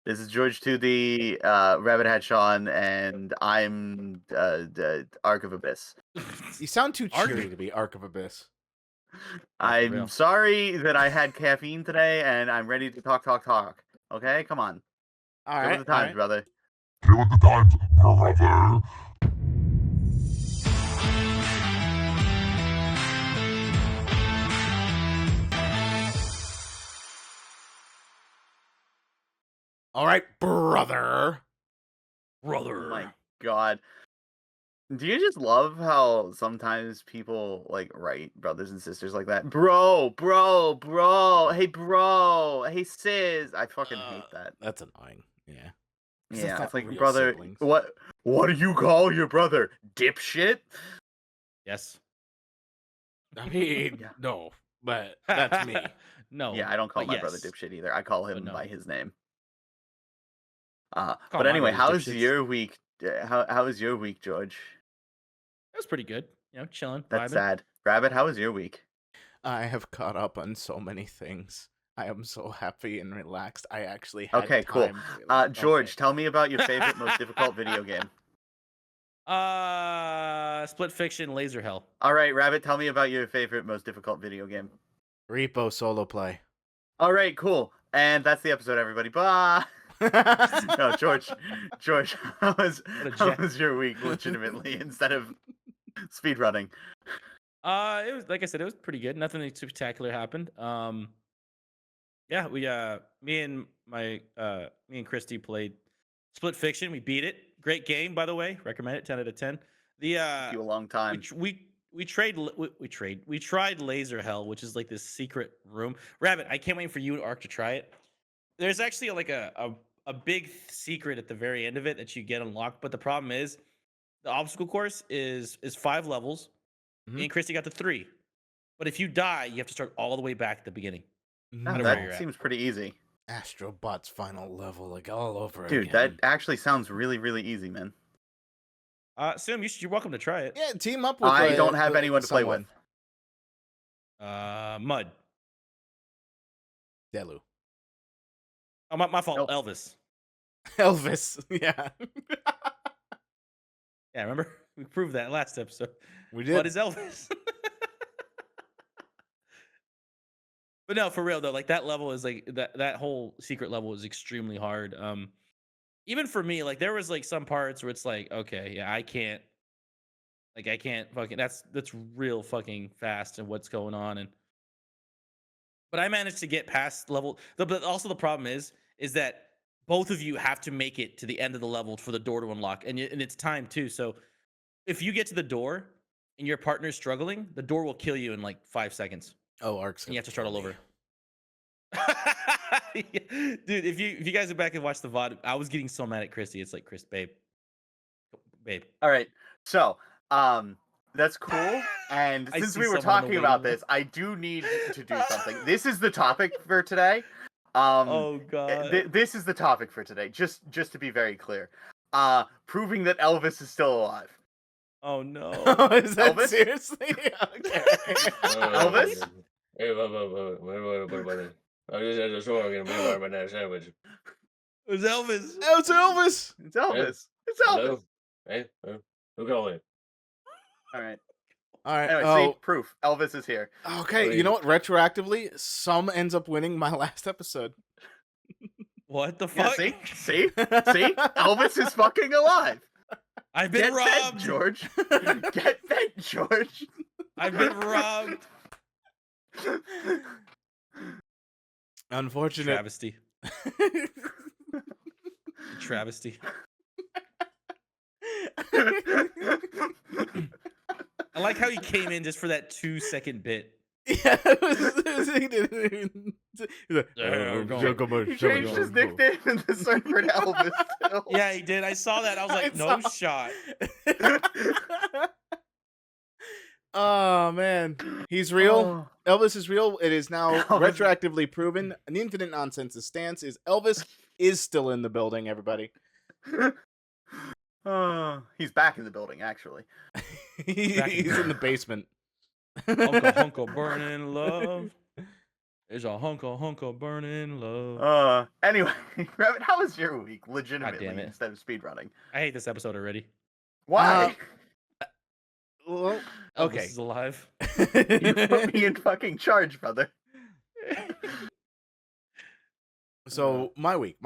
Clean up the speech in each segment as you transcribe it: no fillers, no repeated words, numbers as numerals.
This is George to the Rabbit Hat Sean, and I'm the Ark of Abyss. You sound too Arc- cheery to be Ark of Abyss. Yeah, for I'm real. sorry that I had caffeine today, and I'm ready to talk. Okay, come on. All Get right, with the times, brother. Get with the times, brother. all right, brother. Oh my god. Do you just love how sometimes people like write brothers and sisters like that? Bro, hey bro, hey sis. I fucking hate that. That's annoying. Yeah. 'Cause Yeah, that's it's not like real brother. siblings. What do you call your brother? Dipshit? Yes. I mean, Yeah. no, but that's me. No. Yeah, I don't call but my brother yes. dipshit either. I call him no. by his name. Call But my anyway, brothers how's dipshits. your week? How was your week, George? That was pretty good. You know, chilling, That's vibing. sad. Rabbit, how was your week? I have caught up on so many things. I am so happy and relaxed. I actually had Okay, cool. time to- George, okay. tell me about your favorite, most difficult video game. Split Fiction, Laser Hell. All right, Rabbit, tell me about your favorite, most difficult video game. Repo solo play. All right, cool. And that's the episode, everybody. Bye. No, George, how was your week legitimately instead of speed running? It was like I said, it was pretty good. Nothing spectacular happened. Yeah, me and Christy played Split Fiction. We beat it. Great game, by the way. Recommend it. 10 out of 10. The Took you a long time. we tried Laser Hell, which is like this secret room. Rabbit, I can't wait for you and Ark to try it. There's actually like a big secret at the very end of it that you get unlocked, but the problem is the obstacle course is 5 levels. Mhm. Me and Christy got to 3. But if you die, you have to start all the way back at the beginning. No, matter No. where you're that at. seems pretty easy. Astrobot's final level, like all over Dude, again. that actually sounds really, really easy, man. Sim, you're welcome to try it. Yeah, team up with. I don't have anyone to play someone. with. Mud. Delu. Oh, my fault. Nope. Elvis. Elvis. Yeah. Yeah, remember we proved that last episode. We did. What is Elvis? But no, for real though, like that level is like that whole secret level is extremely hard. Even for me, like there was like some parts where it's like, okay, yeah, I can't fucking that's real fucking fast and what's going on. And but I managed to get past level. But also the problem is that both of you have to make it to the end of the level for the door to unlock, and it's time too. So if you get to the door and your partner's struggling, the door will kill you in like 5 seconds. Oh, Ark's. And you have to start all over. Dude, if you guys go back and watch the VOD, I was getting so mad at Christy. It's like, Chris, babe. All right, so that's cool. And I since see we were someone in the talking waiting about room. this, I do need to do something. This is the topic for today. Oh god. This is the topic for today. Just to be very clear, proving that Elvis is still alive. Oh no. Is that Elvis? seriously? Okay. Elvis? Hey, wait. I just had to show I'm gonna be my that sandwich. It was Elvis. Oh, it's Elvis. It's Elvis. It's Elvis. Hello? Hey, who calling? All right. All right. Anyway, see, proof. Elvis is here. Okay. You know what? Retroactively, some ends up winning my last episode. What the Yeah, fuck? see, Elvis is fucking alive. I've been Get fed, robbed. George. Get fed, George. I've been robbed. Unfortunate. Travesty. Travesty. I like how he came in just for that 2-second bit. Yeah, he did. He's like, He changed his nickname in the server to Elvis still. Yeah, he did. I saw that. I was like, no shot. Oh man, he's real. Oh. Elvis is real. It is now Elvis- retroactively proven. An infinite nonsense's stance is Elvis is still in the building. Everybody, He's back in the building, actually. he's in the basement. Uncle burning love. There's a hunk of burning love. Anyway, Rabbit, how was your week? God Legitimately, damn it. instead of speedrunning. I hate this episode already. Why? Well, Elvis okay. is alive. You put me in fucking charge, brother. So my week.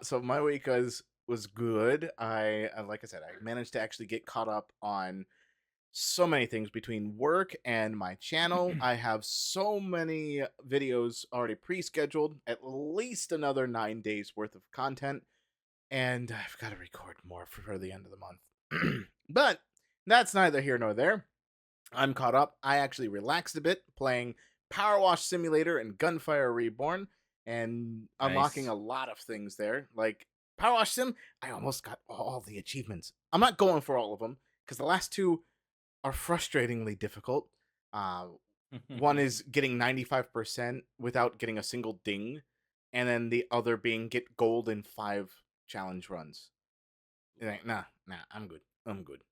So my week was good. I like I said, I managed to actually get caught up on so many things between work and my channel. I have so many videos already pre-scheduled, at least another 9 days worth of content, and I've got to record more for the end of the month. But that's neither here nor there. I'm caught up. I actually relaxed a bit playing Power Wash Simulator and Gunfire Reborn and unlocking Nice. a lot of things there. Like Power Wash Sim, I almost got all the achievements. I'm not going for all of them because the last two are frustratingly difficult. One is getting 95% without getting a single ding, and then the other being get gold in 5 challenge runs. You're like, nah, I'm good. Good.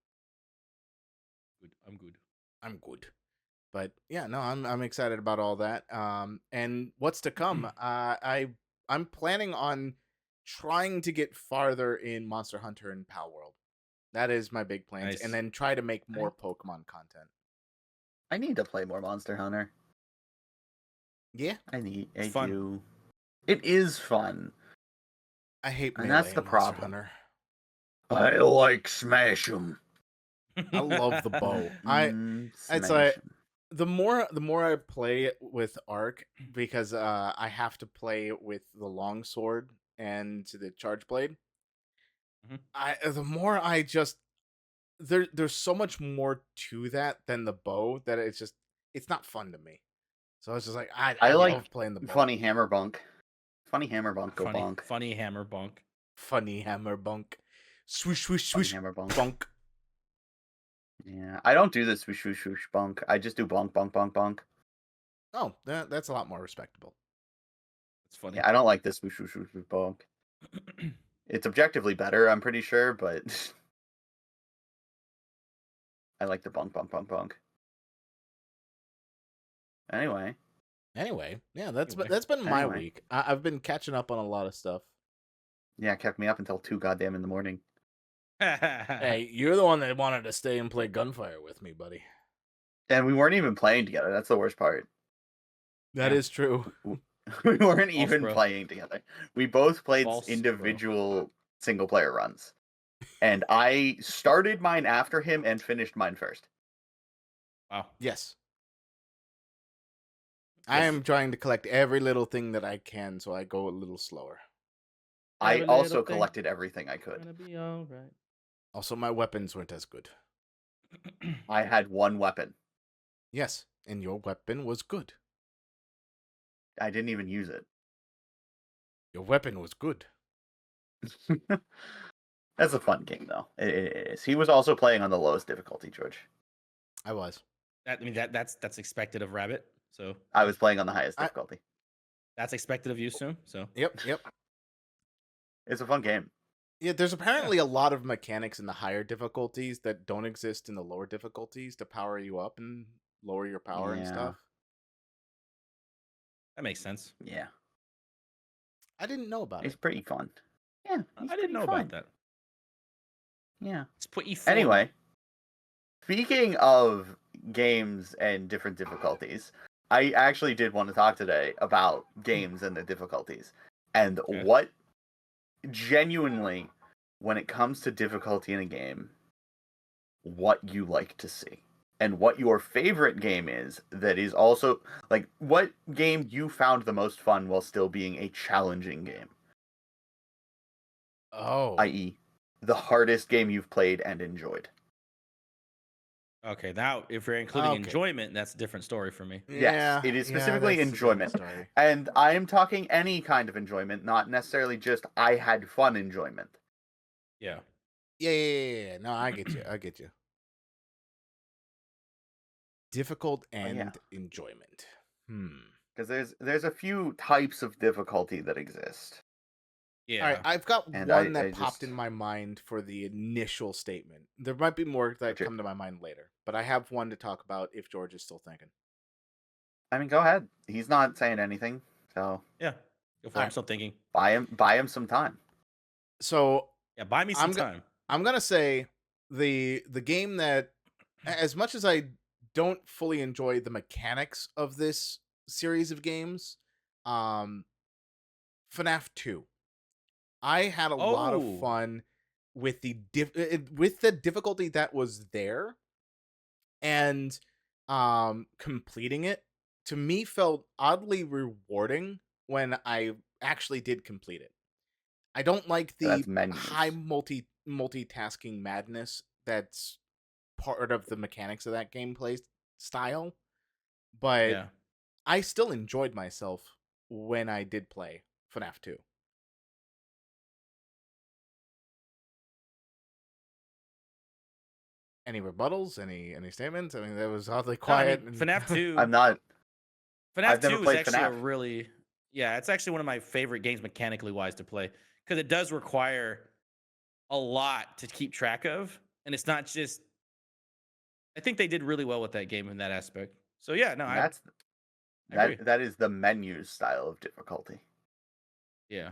I'm good. But yeah, no, I'm excited about all that. And what's to come? I'm planning on trying to get farther in Monster Hunter and Pal World. That is my big plans, Nice. and then try to make more Pokemon content. I need to play more Monster Hunter. Yeah, I It's fun. do. It is fun. I hate And melee that's the in Monster problem. Hunter. I like smash 'em. I love the bow. It's Smash like 'em. the more I play with Arc, because I have to play with the long sword and the charge blade. The more I just there's so much more to that than the bow that it's not fun to me. So it's just like I like love playing the bow. Funny Hammer Bunk. Funny Hammer Bunk, go funny, bonk. funny hammer bunk. Funny hammer bunk. Swish swish Funny swish Hammer Bunk. bunk. Yeah, I don't do the swoosh swoosh swoosh bunk. I just do bonk bonk bonk bonk. Oh, that's a lot more respectable. It's funny. Yeah, I don't like this swoosh swoosh swoosh swoosh bonk. It's objectively better, I'm pretty sure, but I like the bonk bonk bonk bonk. Anyway, Yeah, that's Anyway. been my Anyway. week. I've been catching up on a lot of stuff. yeah, it kept me up until 2 goddamn in the morning. Hey, you're the one that wanted to stay and play Gunfire with me, buddy. And we weren't even playing together. That's the worst part. That Yeah. is true. We weren't even bro. playing together. We both played False, bro. individual single player runs. And I started mine after him and finished mine first. Wow. Yes. I am trying to collect every little thing that I can, so I go a little slower. I Every also little thing. collected everything I could. Gonna be all right. Also, my weapons weren't as good. I had one weapon. Yes, and your weapon was good. I didn't even use it. Your weapon was good. That's a fun game, though. It is. He was also playing on the lowest difficulty, George. I was. That's expected of Rabbit. So I was playing on the highest difficulty. that's expected of you soon. So Yep. It's a fun game. Yeah, there's apparently a lot of mechanics in the higher difficulties that don't exist in the lower difficulties to power you up and lower your power and Yeah. stuff. that makes sense. Yeah. I didn't know about It's it. pretty fun. Yeah. I didn't know about that. Yeah. It's put you floating. Anyway, speaking of games and different difficulties, I actually did want to talk today about games and the difficulties. And Okay. what genuinely, when it comes to difficulty in a game, what you like to see. And what your favorite game is that is also, like, what game you found the most fun while still being a challenging game, Oh. i.e., the hardest game you've played and enjoyed. Okay, now if you're including Okay. enjoyment, that's a different story for me. Yes, it is specifically that's a different enjoyment. story. And I am talking any kind of enjoyment, not necessarily just I had fun enjoyment. Yeah. Yeah. No, I get you. Difficult and enjoyment. Because there's a few types of difficulty that exist. Yeah. All right, I've got And one I that popped just- in my mind for the initial statement. There might be more that Okay. come to my mind later, but I have one to talk about if George is still thinking. I mean, go ahead. He's not saying anything, so Yeah, go for it. I'm Alright. still thinking. buy him some time. So Yeah, buy me some I'm time. I'm gonna say the game that, as much as I don't fully enjoy the mechanics of this series of games, um, FNAF 2. I had a lot of Oh, fun with with the difficulty that was there, and completing it to me felt oddly rewarding when I actually did complete it. I don't like the That's high menus. multitasking madness that's part of the mechanics of that gameplay style, but yeah. I still enjoyed myself when I did play FNAF 2. Any rebuttals? Any statements? I mean, that was oddly No, I quiet. mean And FNAF 2. I'm not. FNAF I've never 2 is played actually a FNAF. really, yeah, it's actually one of my favorite games mechanically wise to play because it does require a lot to keep track of, and it's not just. I think they did really well with that game in that aspect. So yeah, no, I That's I agree. that is the menus style of difficulty. Yeah.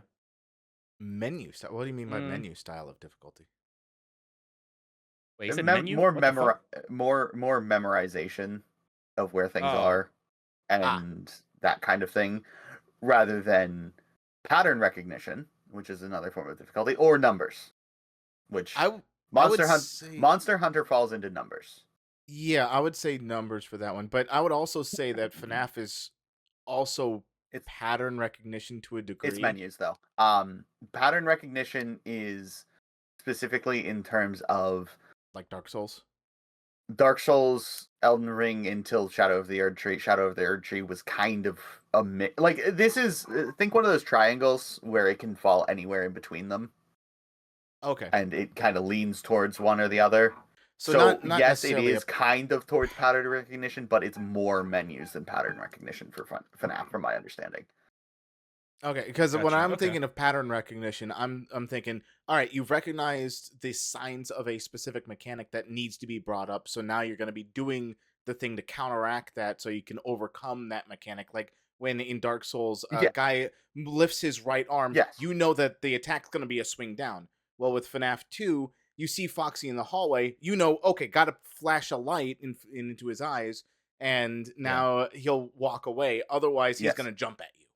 menu style. What do you mean by Mm. menu style of difficulty? Wait, you said menu? What the fuck? More memorization of where things Oh, are Ah, and that kind of thing, rather than pattern recognition, which is another form of difficulty, or numbers, which I would say, Monster Hunter falls into numbers. yeah, I would say numbers for that one, but I would also say that FNAF is also It's pattern recognition to a it's degree. menus though. Pattern recognition is specifically in terms of Like Dark Souls. Dark Souls, Elden Ring until Shadow of the Erd Tree. Shadow of the Erd Tree was kind of like this is think one of those triangles where it can fall anywhere in between them, Okay. and it kind of leans towards one or the other. So So not yes, it necessarily a is kind of towards pattern recognition, but it's more menus than pattern recognition for FNAF, from my understanding. Okay, because when gotcha. I'm Okay. thinking of pattern recognition, I'm thinking, all right, you've recognized the signs of a specific mechanic that needs to be brought up, so now you're going to be doing the thing to counteract that, so you can overcome that mechanic. Like when in Dark Souls, a Yeah. guy lifts his right arm, Yes. you know that the attack's going to be a swing down. Well, with FNAF 2, you see Foxy in the hallway, you know, okay, got to flash a light into his eyes, and Yeah. now he'll walk away. Otherwise, he's Yes. going to jump at you.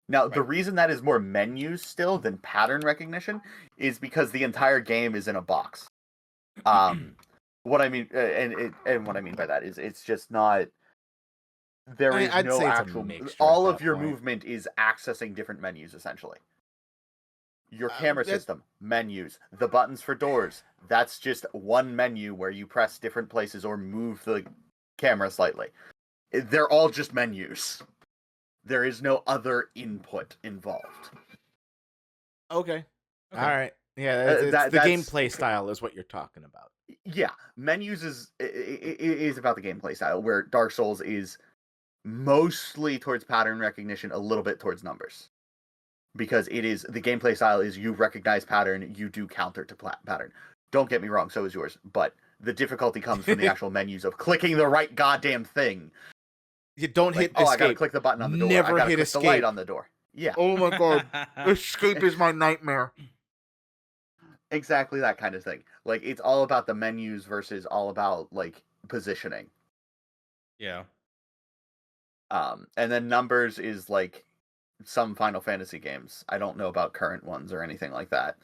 Now, the Right. reason that is more menus still than pattern recognition is because the entire game is in a box. What I mean, and what I mean by that is, it's just not. There is I'd no say it's a actual. mixture at All of that your point. movement is accessing different menus, essentially. Your camera That, system, menus, the buttons for doors. That's just one menu where you press different places or move the camera slightly. They're all just menus. There is no other input involved. okay. All Okay. right. Yeah, it's the That's gameplay style is what you're talking about. yeah. Menus is about the gameplay style, where Dark Souls is mostly towards pattern recognition, a little bit towards numbers, because it is the gameplay style is you recognize pattern, you do counter to pattern. Don't get me wrong, so is yours, but the difficulty comes from the actual menus of clicking the right goddamn thing. You don't Like, hit oh, escape. I gotta click the button on the door. I Never gotta hit click escape. the light on the door. Yeah. Oh my god. Escape is my nightmare. Exactly that kind of thing. Like, it's all about the menus versus all about like positioning. Yeah. And then numbers is like some Final Fantasy games. I don't know about current ones or anything like that.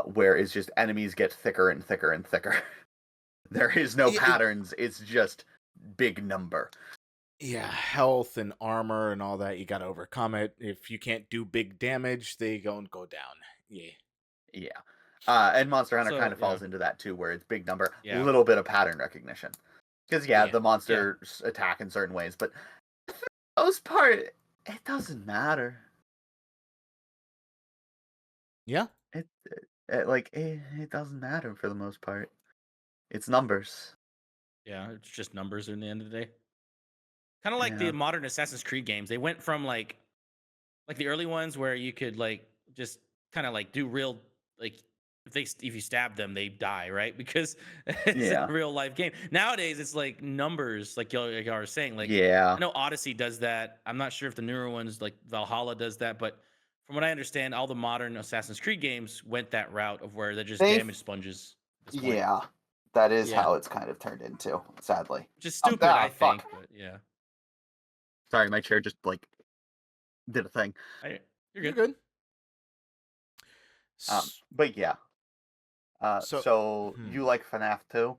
Where it's just enemies get thicker and thicker and thicker. There is no patterns. It's just big number. Yeah, health and armor and all that, you gotta overcome it. If you can't do big damage, they don't go down. Yeah. Yeah. And Monster Hunter So, kind of yeah. falls into that too, where it's big number, Yeah. little bit of pattern recognition. Because Yeah. the monsters attack in certain ways, but for the most part, it doesn't matter. Yeah. It doesn't matter for the most part. It's numbers. Yeah. It's just numbers in the end of the day. Kind of like Yeah. the modern Assassin's Creed games. They went from like the early ones where you could like just kind of like do real like if you stab them, they die, right? Because it's a Yeah. real life game. Nowadays, it's like numbers, like y'all are saying. Like Yeah. I know Odyssey does that. I'm not sure if the newer ones like Valhalla does that, but from what I understand, all the modern Assassin's Creed games went that route of where they're just They've damage sponges at this point. Yeah. That is Yeah, how it's kind of turned into, sadly. which is stupid, I think. Fuck. But yeah, Sorry, my chair just like did a thing. you're You're good. good. S- But yeah. So, So hmm. you like FNAF 2?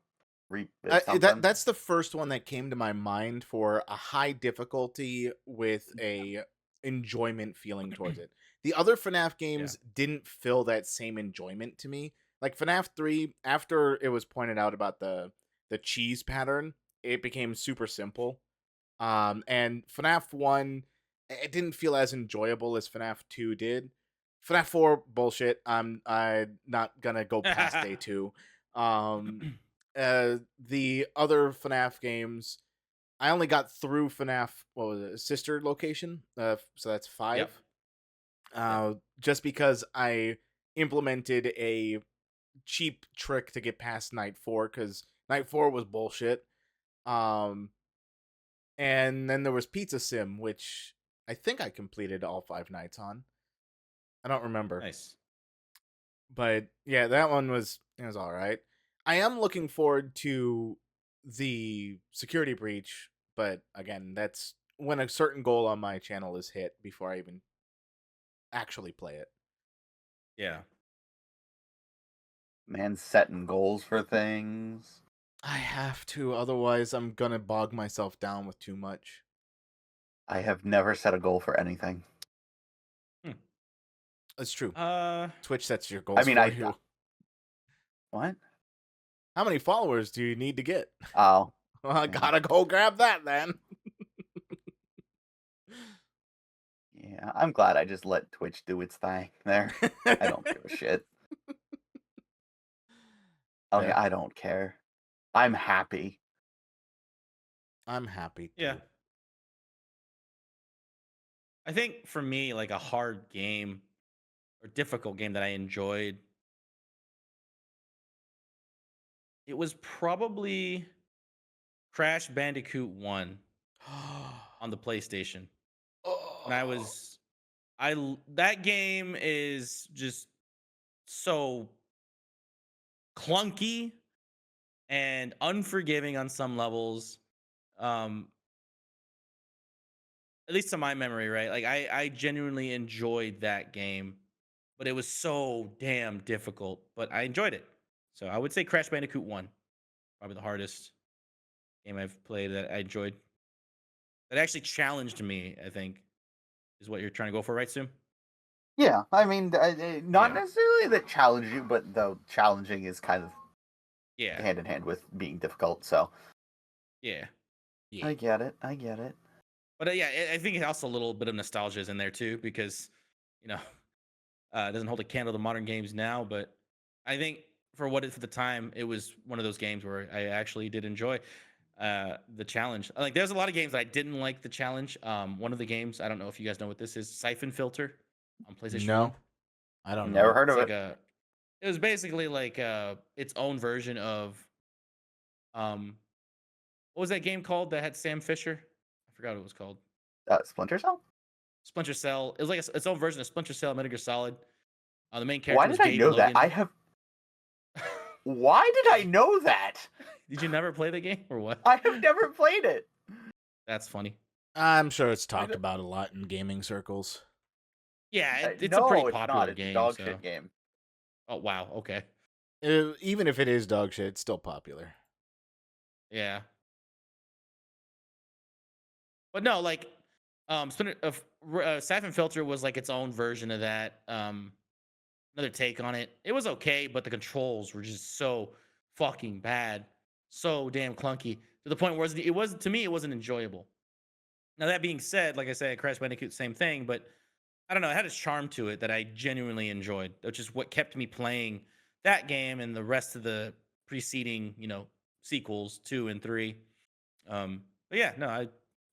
Something? That's the first one that came to my mind for a high difficulty with a enjoyment feeling towards it. The other FNAF Yeah. games didn't feel that same enjoyment to me. Like FNAF 3, after it was pointed out about the cheese pattern, it became super simple. And FNAF 1, it didn't feel as enjoyable as FNAF 2 did. FNAF 4, bullshit. I'm not gonna go past day 2. Um, the other FNAF games, I only got through FNAF, what was it, sister location? So that's 5. Yep. Yep. Just because I implemented a cheap trick to get past night 4, because night 4 was bullshit. And then there was Pizza Sim, which I think I completed all 5 nights on. I don't remember. Nice. But yeah, that one was, it was all right. I am looking forward to the security breach, but again, that's when a certain goal on my channel is hit before I even actually play it. Yeah. Man, setting goals for things. I have to, otherwise I'm gonna bog myself down with too much. I have never set a goal for anything. That's true. Uh, Twitch sets your goals for you. What? How many followers do you need to get? Oh. Well, I gotta go grab that then. Yeah, I'm glad I just let Twitch do its thing there. I don't give a shit. Okay, Yeah. I don't care. I'm happy. I'm happy too. yeah. I think for me, like a hard game or difficult game that I enjoyed, it was probably Crash Bandicoot 1 on the PlayStation. When I was that game is just so clunky and unforgiving on some levels. Um at least to my memory, right? Like I genuinely enjoyed that game, but it was so damn difficult, but I enjoyed it. So I would say Crash Bandicoot 1, probably the hardest game I've played that I enjoyed. That actually challenged me, I think, is what you're trying to go for, right, Sim? Yeah, I mean, not Yeah. necessarily that challenge you, but the challenging is kind of Yeah. hand in hand with being difficult. So Yeah. I get it. I get it. But yeah, I think also a little bit of nostalgia is in there too, because you know it doesn't hold a candle to modern games now. But I think for what it for the time, it was one of those games where I actually did enjoy the challenge. Like, there's a lot of games that I didn't like the challenge. One of the games, I don't know if you guys know what this is, Siphon Filter on PlayStation One. No, I don't Never know. heard It's of like it. it was basically like its own version of um, what was that game called that had Sam Fisher? I forgot what it was called. Splinter Cell? Splinter Cell. It was like its own version of Splinter Cell, Metal Gear Solid. The main Why character was did I Gabe know that? Logan. Why did I know that? Did you never play the game or what? I have never played it. That's funny. I'm sure it's talked about a lot in gaming circles. Yeah, it's no, a pretty it's popular not. It's game. a dog So. shit game. Oh wow. Okay. Even if it is dog shit, it's still popular. Yeah. But no, like, Siphon Filter was like its own version of that. Another take on it. It was okay, but the controls were just so fucking bad, so damn clunky to the point where it was to me it wasn't enjoyable. Now that being said, like I said, Crash Bandicoot, same thing, but I don't know, it had a charm to it that I genuinely enjoyed, which is what kept me playing that game and the rest of the preceding, sequels 2 and 3. But yeah, no,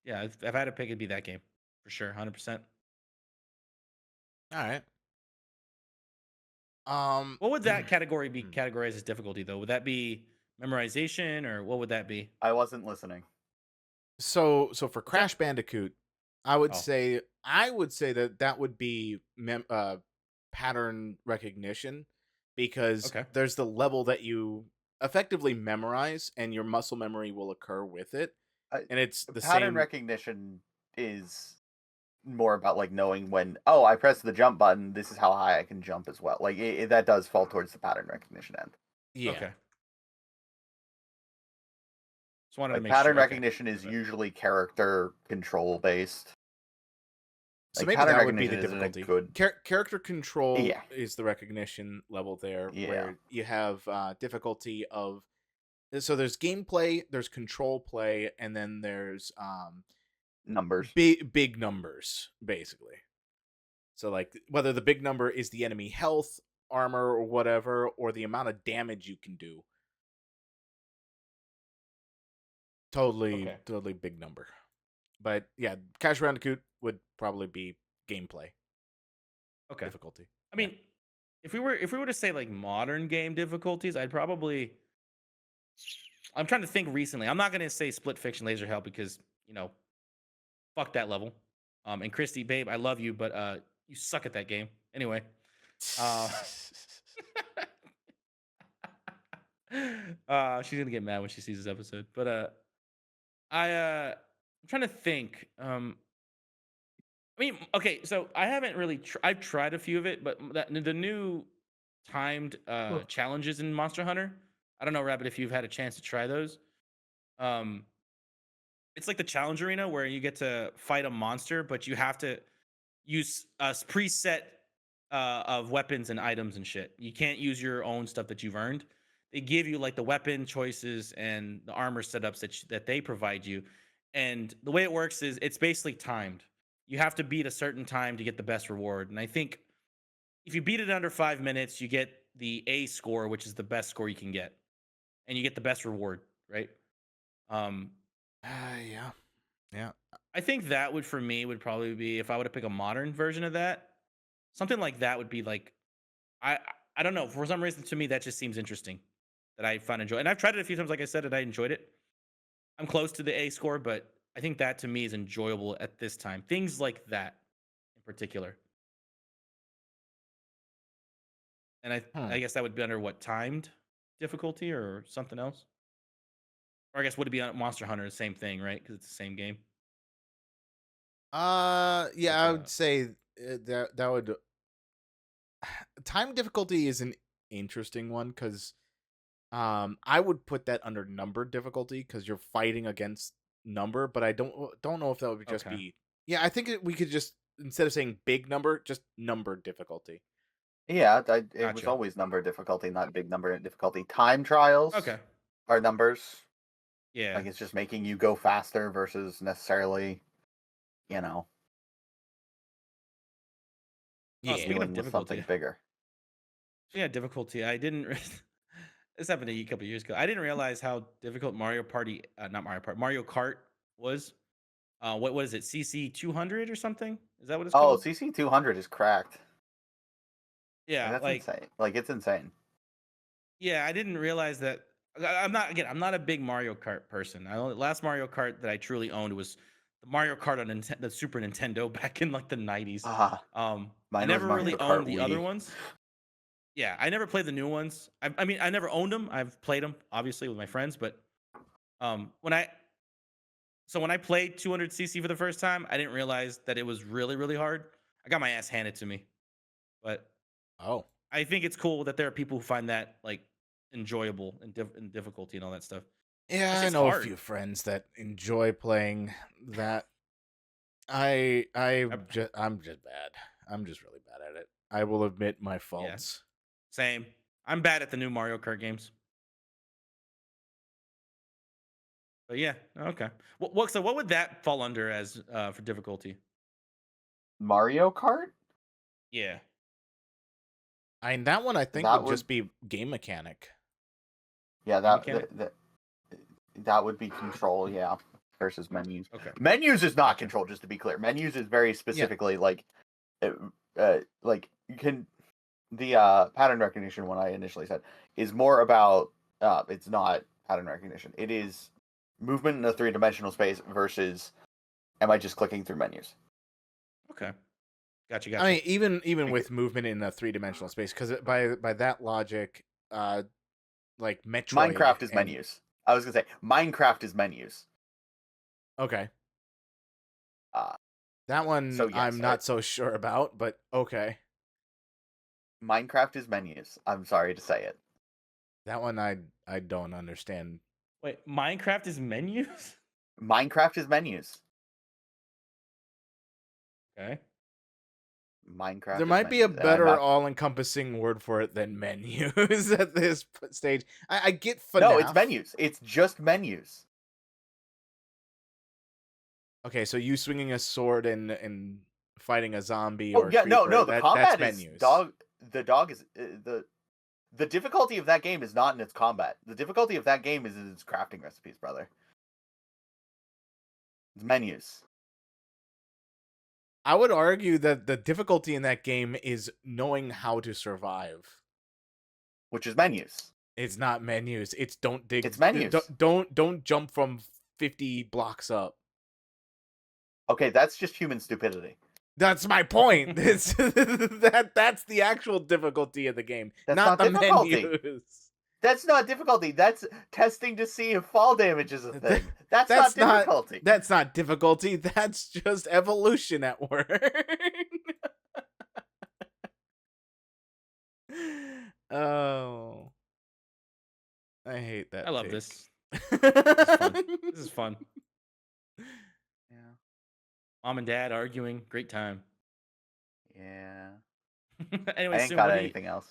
if I had to pick, it'd be that game for sure, 100%. All right. What would that category be Hmm. categorized as difficulty though? Would that be memorization or what would that be? I wasn't listening. So for What's that? Crash Bandicoot, I would Oh, say that would be pattern recognition, because okay. there's the level that you effectively memorize and your muscle memory will occur with it, I, and it's the pattern same. recognition is more about like knowing when, oh, I press the jump button, this is how high I can jump as well. Like that does fall towards the pattern recognition end. Yeah. Okay. Just wanted to Like make pattern sure. Okay. recognition is Okay. usually character control based. So Like maybe pattern that would be the recognition isn't a difficulty. good. Character control Yeah. is the recognition level there, Yeah. where you have difficulty of. So there's gameplay, there's control play, and then there's Numbers. big numbers, basically. So like whether the big number is the enemy health, armor, or whatever, or the amount of damage you can do. Okay. Totally big number. But yeah, Crash Bandicoot would probably be gameplay Okay. difficulty. I mean, if we were to say like modern game difficulties, I'd probably. I'm trying to think recently. I'm not gonna say Split Fiction Laser Hell because fuck that level. And Christy, babe, I love you, but you suck at that game. Anyway, uh, she's gonna get mad when she sees this episode. But I'm trying to think. I mean, okay, so I haven't really. I've tried a few of it, but the new timed challenges in Monster Hunter. I don't know, Rabbit, if you've had a chance to try those. Um, it's like the challenge arena where you get to fight a monster, but you have to use a preset of weapons and items and shit. You can't use your own stuff that you've earned. They give you like the weapon choices and the armor setups that they provide you. And the way it works is it's basically timed. You have to beat a certain time to get the best reward. And I think if you beat it under 5 minutes, you get the A score, which is the best score you can get, and you get the best reward, right? Um, Yeah. I think that would for me would probably be if I were to pick a modern version of that. Something like that would be like I I don't know. For some reason to me that just seems interesting that I found enjoy. And I've tried it a few times, like I said, and I enjoyed it. I'm close to the A score, but I think that to me is enjoyable at this time. Things like that in particular. And I guess that would be under what timed difficulty or something else? Or I guess would it be on Monster Hunter, the same thing, right? Because it's the same game. Yeah, Like I would say that would. Time difficulty is an interesting one, because I would put that under number difficulty, because you're fighting against number, but I don't know if that would just okay. be. Yeah, I think we could just, instead of saying big number, just number difficulty. Yeah, it was Gotcha. always number difficulty, not big number difficulty. Time trials Okay. are numbers. Yeah. Like it's just making you go faster versus necessarily, you know, Oh, speaking dealing of with difficulty, something bigger. yeah, difficulty. I didn't. This happened a couple years ago. I didn't realize how difficult not Mario Party, Mario Kart was. What is it? CC 200 or something? Is that what it's Oh, called? CC 200 is cracked. Yeah, That's like insane. Like it's insane. yeah, I didn't realize that. I'm not a big Mario Kart person. Last Mario Kart that I truly owned was the Mario Kart on the Super Nintendo back in like the 90s. Ah, I mine was never Mario really Kart owned the other Wii. ones. Yeah, I never played the new ones. I mean, I never owned them. I've played them obviously with my friends, but when I played 200cc for the first time, I didn't realize that it was really really hard. I got my ass handed to me, but Oh. I think it's cool that there are people who find that like enjoyable and difficulty and all that stuff. Yeah, That I shit's know a hard. few friends that enjoy playing that. I'm just bad. I'm just really bad at it. I will admit my faults. Same. I'm bad at the new Mario Kart games. But yeah, okay. So what would that fall under as for difficulty? Mario Kart? Yeah. I mean, that one I think That would just be game mechanic. Yeah, mechanic? that would be control, yeah, versus menus. Okay. Menus is not Gotcha. control, just to be clear. Menus is very specifically like you can the pattern recognition one I initially said is more about it's not pattern recognition. It is movement in a three-dimensional space versus am I just clicking through menus? Okay. Gotcha. I mean, even Because- with movement in a three-dimensional space, because by that logic, like Metroid Minecraft is and menus. I was gonna say Minecraft is menus. okay, Uh, that one So, yes, I'm not so sure about, but okay, Minecraft is menus. I'm sorry to say it. that one I don't understand. Wait, Minecraft is menus? Minecraft is menus. Okay. Minecraft. There is might be a menus, and I'm better not- all-encompassing word for it than menus at this stage. I get FNAF. No, it's menus. It's just menus. Okay, so you swinging a sword and fighting a zombie Oh or a yeah, no, creeper, no. The combat that's is menus. dog. The dog is the difficulty of that game is not in its combat. The difficulty of that game is in its crafting recipes, brother. It's menus, I would argue that the difficulty in that game is knowing how to survive. which is menus. It's not menus. It's don't dig. It's menus. Don't jump from 50 blocks up. Okay, that's just human stupidity. That's my point. It's that's the actual difficulty of the game, That's not not the difficulty. menus. That's not difficulty. That's testing to see if fall damage is a thing. That's not difficulty. That's not difficulty. That's just evolution at work. Oh, I hate that. I love take. this. This is fun. Yeah. Mom and dad arguing. Great time. Yeah. Anyway, I ain't Sue, got what, anything else.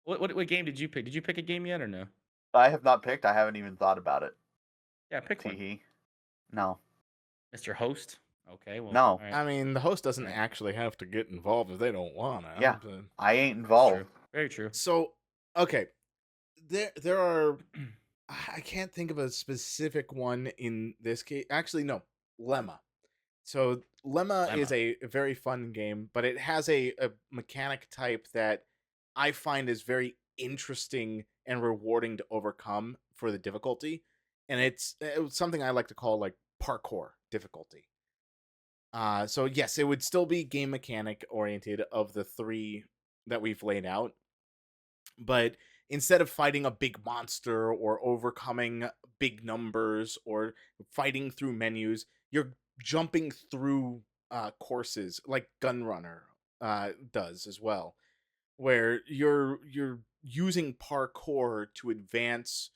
what game did you pick? Did you pick a game yet or no? I have not picked. I haven't even thought about it. Yeah, pick one. Teehee. No. Mr. Host. Okay, well. No. all right. I mean, the host doesn't Yeah. actually have to get involved if they don't want to. Yeah. But... I ain't That's involved. true. Very true. So, okay, there are. I can't think of a specific one in this case. Actually, no, Lemma. So Lemma is a very fun game, but it has a mechanic type that I find is very interesting and rewarding to overcome for the difficulty, and it's something I like to call like parkour difficulty. So yes, it would still be game mechanic oriented of the three that we've laid out, but instead of fighting a big monster or overcoming big numbers or fighting through menus, you're jumping through courses like Gunrunner does as well, where you're using parkour to advance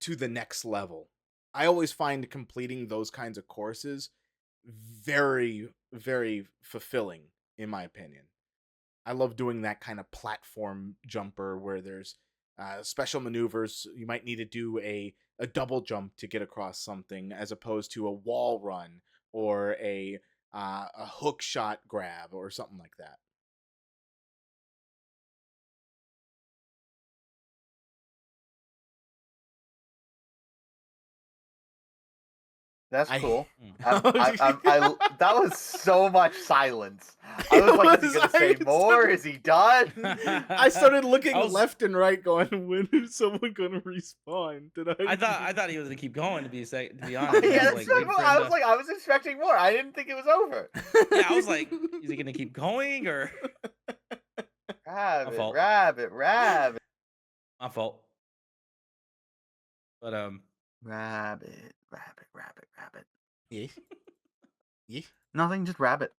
to the next level. I always find completing those kinds of courses very, very fulfilling, in my opinion. I love doing that kind of platform jumper where there's special maneuvers. You might need to do a double jump to get across something, as opposed to a wall run or a hook shot grab or something like that. That's I- cool. I- That was so much silence. I was like, is he gonna say more? Is he done? I started looking I was- left and right, going, "When is someone gonna respawn?" Did I? I thought he was gonna keep going. To be honest, Yeah, I was that's like, what waiting for him I was to- like, I was expecting more. I didn't think it was over. yeah, I was like, is he gonna keep going or Rabbit, fault. rabbit, rabbit, my fault? But rabbit, rabbit, rabbit, rabbit. Yeah. Yeah. Nothing, just rabbit.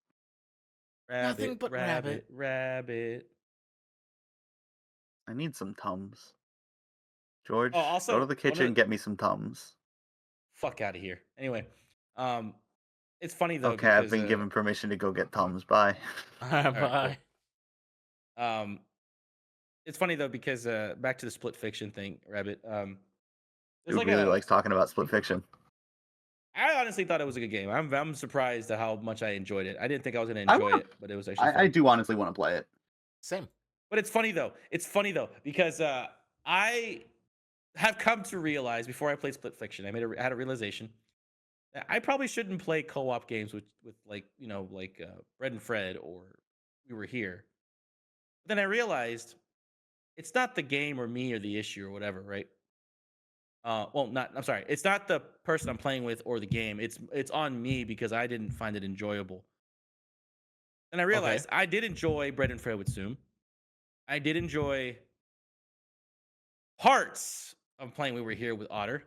rabbit, but rabbit. rabbit. I need some Tums. George, Oh, also, go to the one of kitchen, the- get me some Tums. Fuck out of here. Anyway, it's funny though. Okay, I've because, been given permission to go get Tums. Bye. Bye. It's funny though because back to the split fiction thing, Rabbit. There's Who like really likes talking about split fiction? I honestly thought it was a good game. I'm surprised at how much I enjoyed it. I didn't think I was gonna enjoy it, but it was actually. I fun. do honestly want to play it. Same. But it's funny though. It's funny though because I have come to realize before I played Split Fiction, I had a realization that I probably shouldn't play co-op games with like like Red and Fred or We Were Here. But then I realized it's not the game or me or the issue or whatever, right? Well, not. I'm sorry. It's not the person I'm playing with or the game. It's on me because I didn't find it enjoyable. And I Okay. realized I did enjoy Bread and Fred with Zoom. I did enjoy parts of playing We Were Here with Otter.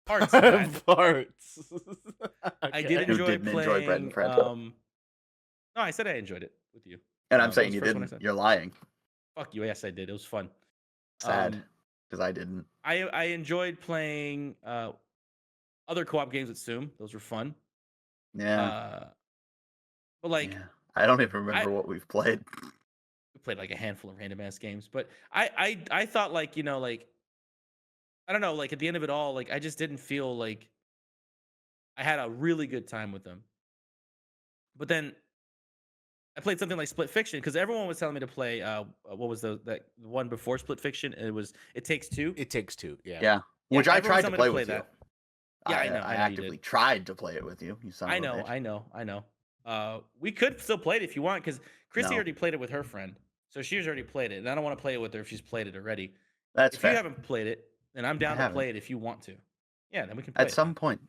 Parts of that. Parts. I did Okay. Who enjoy didn't enjoy Bread and playing. Fred? No, I said I enjoyed it with you. And I'm That saying was you the first one I didn't. said. You're lying. Fuck you. Yes, I did. It was fun. Sad, Um, because I didn't. I enjoyed playing other co-op games with Zoom. Those were fun. Yeah, But like yeah. I don't even I remember what we've played. we played like a handful of random ass games. But I thought like like I don't know like at the end of it all like I just didn't feel like I had a really good time with them. But then I played something like Split Fiction because everyone was telling me to play. What was that one before Split Fiction? It was It Takes Two. It Takes Two. Yeah. Yeah, Yeah, which I everyone was tried to telling me to play play with you. that. Yeah, I know. I I know you did. actively tried to play it with you. You son I of a know. bitch. I know. We could still play it if you want because Chrissy No, already played it with her friend, so she's already played it, and I don't want to play it with her if she's played it already. that's If you fair. haven't played it, then I'm I down to haven't. play it if you want to. Yeah, then we can play At it. some point.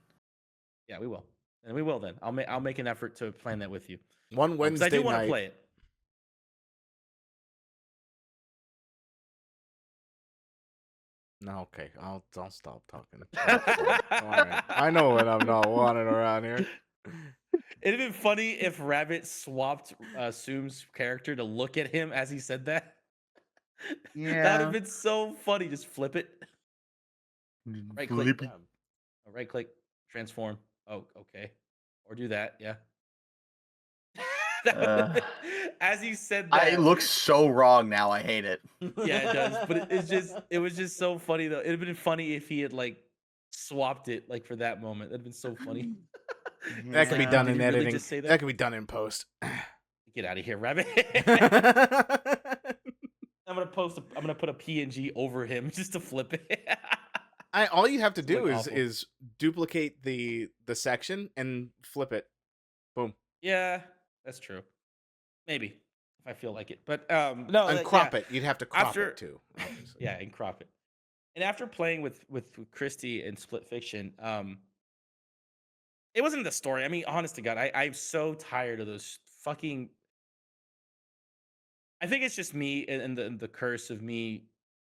Yeah, we will. And we will then. I'll make an effort to plan that with you One because I do Wednesday want to night. play it. No, okay. I'll stop talking. All right. I know when I'm not wanted around here. It'd have been funny if Rabbit swapped Soom's character to look at him as he said that. That would Yeah. have been so funny. Just flip it. Right click. Flippy. Right click. Transform. Oh, okay. Or do that. Yeah. As he said that. It looks so wrong now. I hate it. Yeah, it does. But it was just so funny though. It'd have been funny if he had like swapped it like for that moment. That'd been so funny. That could be done Did in you really editing. just say that? That could be done in post. Get out of here, Rabbit. I'm gonna put a PNG over him just to flip it. All you have to do Look is awful. is duplicate the section and flip it. Boom. Yeah, that's true. Maybe if I feel like it, but no. And crop it. You'd have to crop After- it too. Obviously. Yeah, and crop it. And after playing with Christy and Split Fiction, it wasn't the story. I mean, honest to God, I'm so tired of those fucking. I think it's just me and the curse of me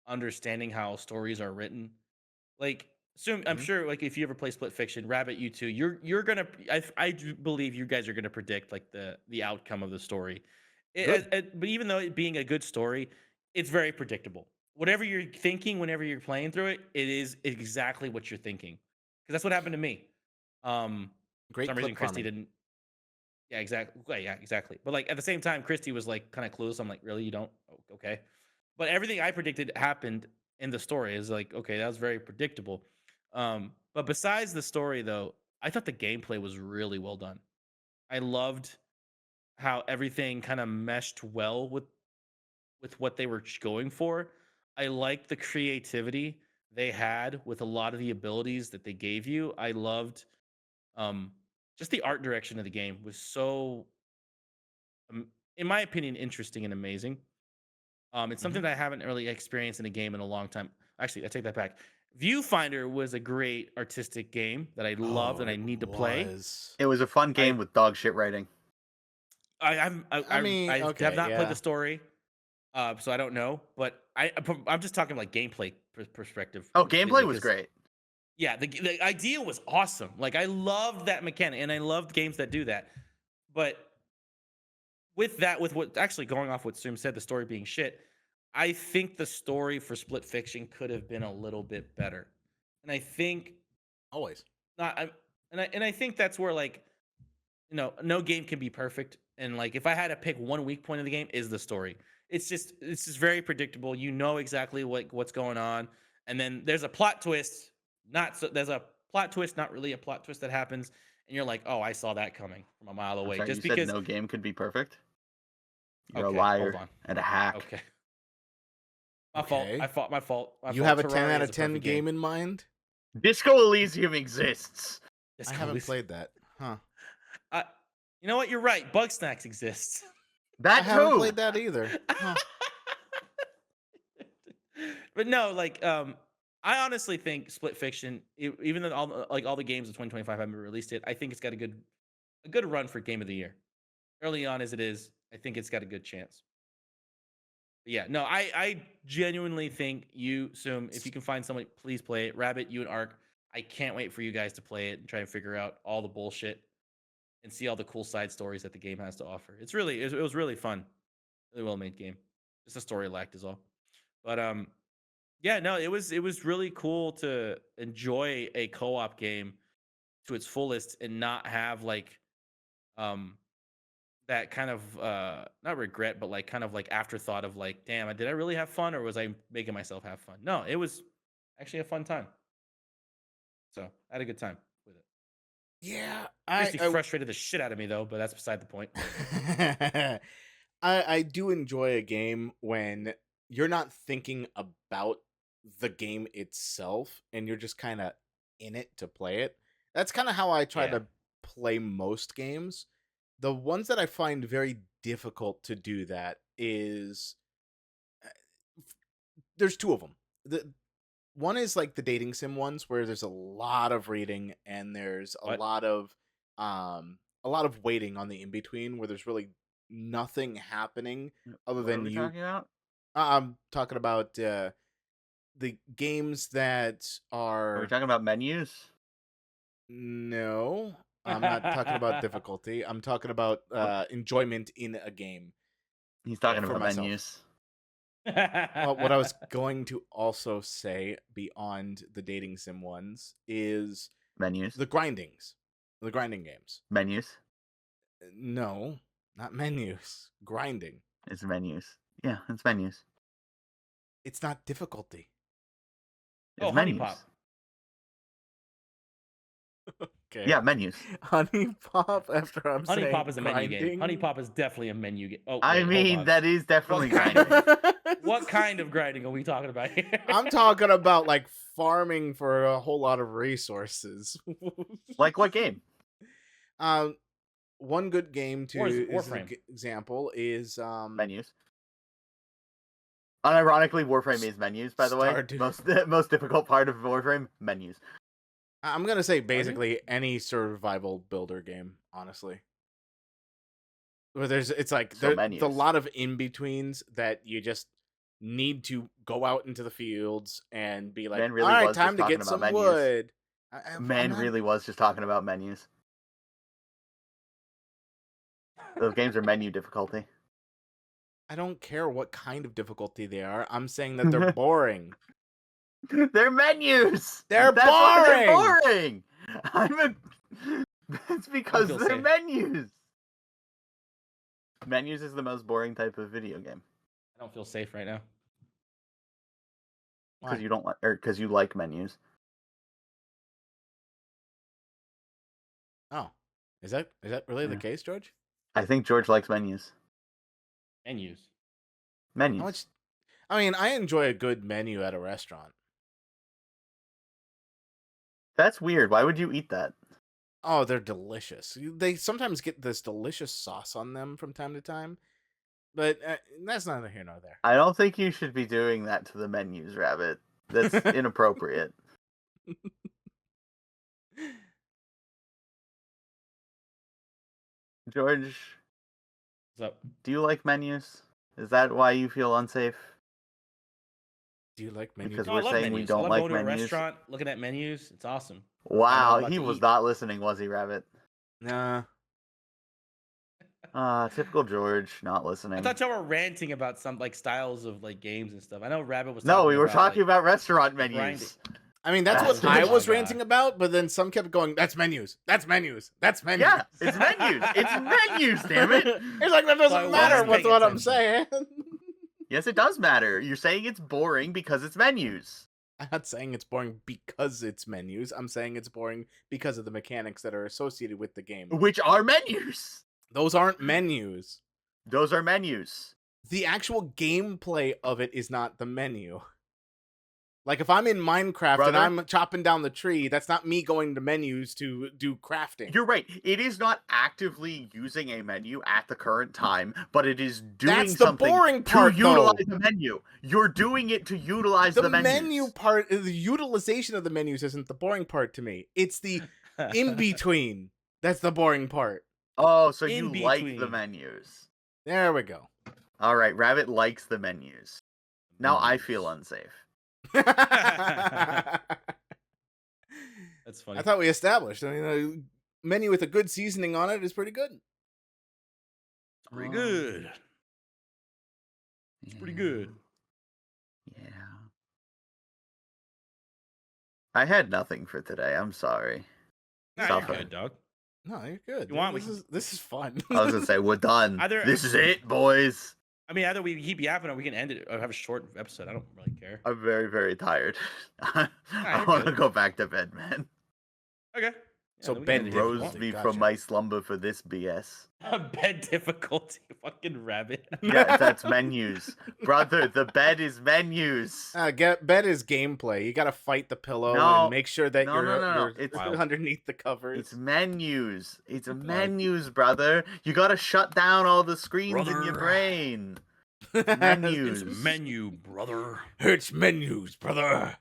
understanding how stories are written. Like, I'm Mhm. sure, like if you ever play Split Fiction, Rabbit, you too, you're gonna. I do believe you guys are gonna predict like the outcome of the story. But even though it being a good story, it's very predictable. Whatever you're thinking, whenever you're playing through it, it is exactly what you're thinking. Because that's what happened to me. For Great some clip reason, Christy farming. didn't. Yeah, exactly. Yeah, exactly. But like at the same time, Christy was like kind of clueless. I'm like, really, you don't? Okay. But everything I predicted happened in the story. Is like, okay, that was very predictable. But besides the story, though, I thought the gameplay was really well done. I loved how everything kind of meshed well with what they were going for. I liked the creativity they had with a lot of the abilities that they gave you. I loved um, just the art direction of the game was so, um, in my opinion, interesting and amazing. It's something Mhm. that I haven't really experienced in a game in a long time. Actually, I take that back. Viewfinder was a great artistic game that I loved and I it need to play. was. It was a fun game I with dog shit writing. I mean, I have okay, not played yeah. the story, so I don't know. But I'm just talking like gameplay perspective. Oh, Completely, gameplay was 'cause, great. yeah, the idea was awesome. Like I loved that mechanic, and I loved games that do that. But with that, with what actually going off what Zoom said, the story being shit, I think the story for Split Fiction could have been a little bit better. And I think Always. not, and I think that's where like no game can be perfect. And like if I had to pick one weak point of the game is the story. It's just very predictable. You know exactly what's going on, and then there's a plot twist. There's a plot twist, not really a plot twist that happens, and you're like, oh, I saw that coming from a mile I'm away. sorry, Just you said because. no game could be perfect. You're a Okay, liar hold on. and a hack. Okay. My Okay. fault. My fault. You fault. have a Terraria 10 out is of a 10 perfect game in mind? Disco Elysium exists. It's I haven't cool. played that. Huh. You know what? You're right. Bug Snacks exists. That I haven't too. played that either. Huh. But no, like I honestly think Split Fiction, even though all the games of 2025 haven't released it, I think it's got a good run for Game of the Year. Early on as it is, I think it's got a good chance. But yeah, no, I genuinely think you, Sum, if you can find someone, please play it. Rabbit, you and Ark, I can't wait for you guys to play it and try and figure out all the bullshit and see all the cool side stories that the game has to offer. It was really fun, really well made game. Just a story lacked is all. But yeah, no, it was really cool to enjoy a co-op game to its fullest and not have like um that kind of not regret, but like kind of like afterthought of like, damn, did I really have fun or was I making myself have fun? No, it was actually a fun time. So I had a good time with it. Yeah, Obviously frustrated the shit out of me though, but that's beside the point. I do enjoy a game when you're not thinking about the game itself and you're just kind of in it to play it. That's kind of how I try Yeah. to play most games. The ones that I find very difficult to do that is there's two of them. The one is like the dating sim ones where there's a lot of reading and there's What? a lot of waiting on the in between where there's really nothing happening other What are than we you. talking about? I'm talking about the games that Are we are talking about menus? no. I'm not talking about difficulty. I'm talking about enjoyment in a game He's talking for about myself. menus. What I was going to also say beyond the dating sim ones is Menus. the grinding games. Menus. No, not menus. Grinding. It's menus. Yeah, it's menus. It's not difficulty. It's Oh, Honey menus. Pop. Okay. Yeah, menus. Honey Pop. After I'm Honey saying Pop is a menu grinding. game. Honey Pop is definitely a menu game. Oh, I wait, hold mean, on. that is definitely What kind grinding. What kind of grinding are we talking about here? I'm talking about like farming for a whole lot of resources. Like what game? One good game to Warframe. example is Menus. Unironically, Warframe is menus, by the way. Stardew. Most difficult part of Warframe, menus. I'm gonna say basically any survival builder game, honestly. Where it's like So there's a lot of in betweens that you just need to go out into the fields and be like, really all right, was time just to talking get about some menus. wood. Man really was just talking about menus. Those games are menu difficulty. I don't care what kind of difficulty they are. I'm saying that they're boring. They're menus. They're That's why they're boring. boring. That's because feel they're safe. menus. Menus is the most boring type of video game. I don't feel safe right now. Why? Because you don't like, or because you like menus. Oh, is that really the Yeah. case, George? I think George likes menus. Menus. Menus. How much? I mean, I enjoy a good menu at a restaurant. That's weird. Why would you eat that? Oh, they're delicious. They sometimes get this delicious sauce on them from time to time, but that's neither here nor there. I don't think you should be doing that to the menus, Rabbit. That's inappropriate. George, What's up? do you like menus? Is that why you feel unsafe? Do you like menus? Because No, I we're love saying menus. we I don't love like going to a menus. restaurant, looking at menus. It's awesome. Wow, about he to was eat. not listening, was he, Rabbit? Nah. Typical George, not listening. I thought y'all were ranting about some like styles of like games and stuff. I know Rabbit was. No, we were about, talking like, about restaurant menus. grinding. I mean, that's That's what I it. was Oh my ranting God. about, but then some kept going, that's menus. That's menus. That's menus. Yeah, it's menus. It's menus, damn it. It's like, that So I doesn't matter wasn't with paying what I'm attention. saying. Yes, it does matter. You're saying it's boring because it's menus. I'm not saying it's boring because it's menus. I'm saying it's boring because of the mechanics that are associated with the game. Which are menus. Those aren't menus. Those are menus. The actual gameplay of it is not the menu. Like if I'm in Minecraft Brother? and I'm chopping down the tree, that's not me going to menus to do crafting. You're right. It is not actively using a menu at the current time, but it is doing That's the something boring part, to utilize though. the menu. You're doing it to utilize The the menus. menu part, the utilization of the menus isn't the boring part to me. It's the in between that's the boring part. Oh, so In you like the between. menus. There we go. All right, Rabbit likes the menus. Now I feel Menus. unsafe. That's funny. I thought we established. I mean, a menu with a good seasoning on it is pretty good. It's pretty good. It's pretty good. Yeah. I had nothing for today. I'm sorry. Nah, you're Suffer. good, dog. No, you're good. You want, this is fun. I was gonna say we're done. This is it, boys. I mean, either we keep yapping or we can end it or have a short episode. I don't really care. I'm very, very tired. I you're want to good. go back to bed, man. Okay. So then we can bed end it if you Rose want. me Gotcha. from my slumber for this BS. Bed difficulty, fucking Rabbit. Yeah, that's menus, brother. The bed is menus. Bed is gameplay. You got to fight the pillow No. and make sure that No, you're, no, no, no. you're It's wild. underneath the covers. It's menus. It's Wild. menus, brother. You gotta shut down all the screens in your Brother. brain. Menus. It's menu, brother. It's menus, brother.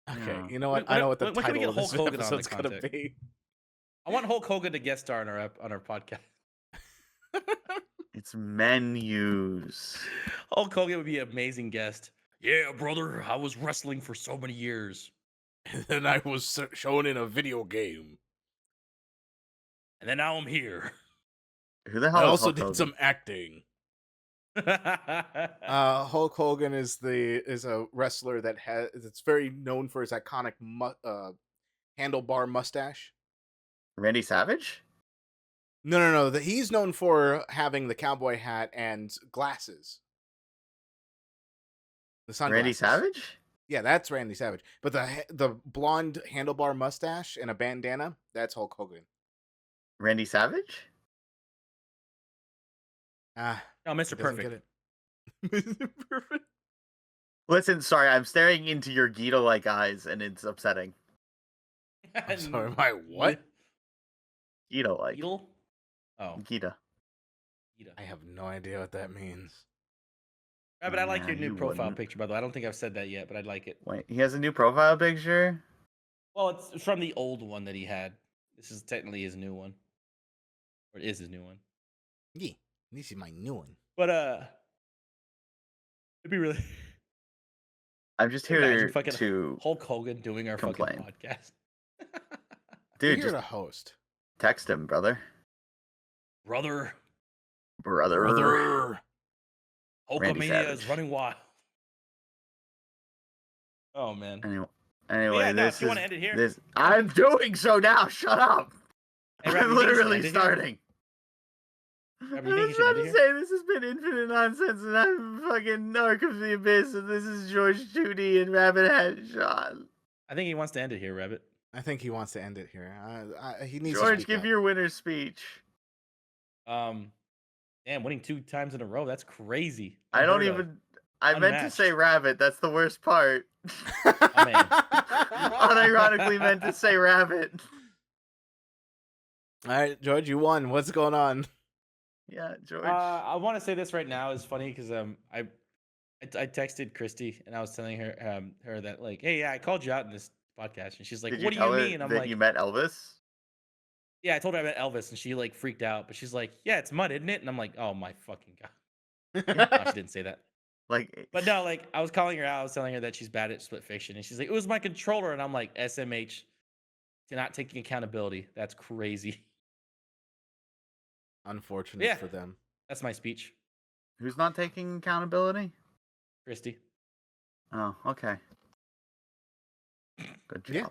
Okay, Yeah. you know what? When- I know what the when can we title get of this Hulk Hogan on the episode's gonna content? be. I want Hulk Hogan to guest star on our podcast. It's menus. Hulk Hogan would be an amazing guest. Yeah, brother. I was wrestling for so many years. And I was shown in a video game. And then now I'm here. Who the I hell is also Hulk did Hogan? some acting. Hulk Hogan is a wrestler that's very known for his iconic handlebar mustache. Randy Savage? No. He's known for having the cowboy hat and glasses. The sunglasses. Randy Savage? Yeah, that's Randy Savage. But the blonde handlebar mustache and a bandana, that's Hulk Hogan. Randy Savage? Ah, No, Mr. he doesn't Perfect. get it. Mr. Perfect. Listen, sorry, I'm staring into your Gita-like eyes, and it's upsetting. I'm sorry, my what? Gita-like. Beetle? Oh, Gita. Gita. I have no idea what that means. Rabbit, I like Nah, your new you profile wouldn't. picture, by the way. I don't think I've said that yet, but I'd like it. Wait, he has a new profile picture? Well, it's from the old one that he had. This is technically his new one. Or it is his new one. Yeah, this is my new one. But, it'd be really... I'm just Imagine here fucking to... Hulk Hogan doing our complain. fucking podcast. You're Dude, here just to host. text him, brother. Brother, Brother. Randy Hulkamania Savage. is running wild. Oh, man. Anyway, yeah, no, this if you is... want to end it here. This... I'm doing so now! Shut up! Hey, Rabbit, I'm you think we should literally end it here? starting. Rabbit, I you think was we should about end to it say this has been infinite nonsense, and I'm fucking Ark of the Abyss, and this is George Judy and Rabbit Head Sean. I think he wants to end it here, Rabbit. I think he wants to end it here. He needs to George, speak give up. your winner's speech. Damn, winning 2 times in a row. That's crazy. I don't Unheard of. even. I meant to say Unmatched. rabbit. That's the worst part. man. Unironically meant to say rabbit. All right, George, you won. What's going on? Yeah, George. I want to say this right now is funny because I texted Christy and I was telling her her that like, hey, yeah, I called you out in this podcast, and she's like, Did what you do tell you her mean? I'm that like, you met Elvis? yeah, I told her I met Elvis, and she like freaked out, but she's like, yeah, it's mud, isn't it? And I'm like, oh my fucking god. No, she didn't say that. Like, But no, like I was calling her out. I was telling her that she's bad at split fiction, and she's like, "It was my controller," and I'm like, "SMH, to not taking accountability. That's crazy." Unfortunate Yeah. for them. That's my speech, who's not taking accountability? Christy. Oh, okay. Good job. Yeah.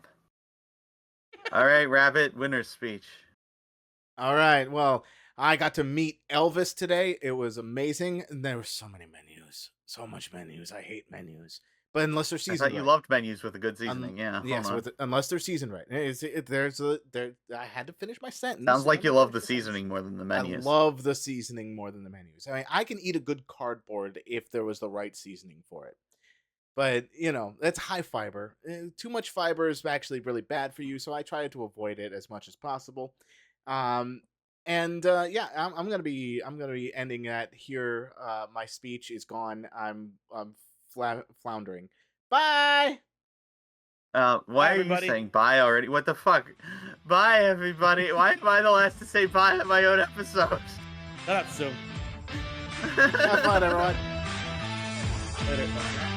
All right, rabbit. Winner's speech. All right. Well, I got to meet Elvis today. It was amazing. And there were so many menus. So much menus. I hate menus. But unless they're I seasoned thought you right. loved menus with a good seasoning. Yeah. Yes, hold on. unless they're seasoned right. I had to finish my sentence. Sounds and like I you didn't love the finish sentence. seasoning more than the menus. I love the seasoning more than the menus. I mean, I can eat a good cardboard if there was the right seasoning for it. But you know, that's high fiber. Too much fiber is actually really bad for you, so I try to avoid it as much as possible. Um, and yeah, I'm gonna be ending that here. My speech is gone. I'm floundering. Bye. Why are you everybody. saying bye already? What the fuck? Bye, everybody. Why am I the last to say bye on my own episode? Shut up, Zoom. Have fun, everyone. Later.